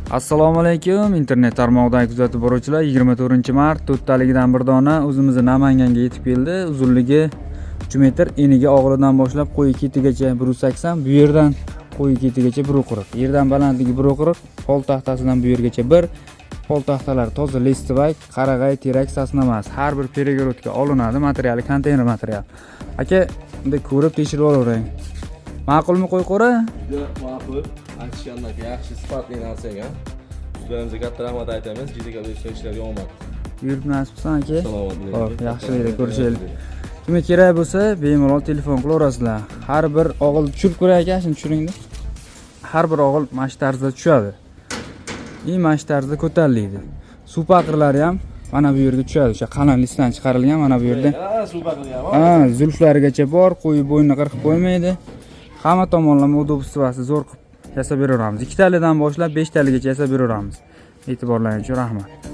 Assalomu alaykum, internet tarmog'idagi kuzatib boruvchilar. 24-mart 4taligidan bir dona o'zimizning Namanganga yetib keldi. Uzunligi 3 metr, eniga og'ridan boshlab qo'y ketigacha 180, bu yerdan qo'y ketigacha 140. Yerdan balandligi 140, pol taxtasidan bu yergacha 1. Pol taxtalar toza listivay, qarag'ay, terak, sasna emas. Har bir перегородка olinadi, materiali konteyner material. Aka, bunda ko'rib tekshirib olavering. Ma'qulmi qo'y qo'ra? Yo'q, ma'qul. Aytishgandek yaxshi sifatli narsaga sizlarimizga katta rahmat aytamiz. Jiddiy ishlarga omad. Yurib nasib qilsin aka. Salomat bo'ling. Xo'p, yaxshilikda ko'rishaylik. Kimga kerak bo'lsa, bemalol telefon qilaverasizlar. Har bir o'g'il tushirib ko'ray aka, shuni tushiringda. Har bir o'g'il mana shu tarzda tushadi. Mana shu tarzda ko'tariladi. Suv paqirlari ham mana bu yerga tushadi. O'sha qalin listdan chiqarilgan mana bu yerda. Suv paqirlari ham. Zulflarigacha bor, qo'yi bo'ynini qirqib qo'ymaydi. Hamma tomonlama udobstvasi zo'r qilib yasab beraveramiz. 2 talidan boshlab 5 taligacha yasab beraveramiz. E'tiborlaringiz uchun rahmat.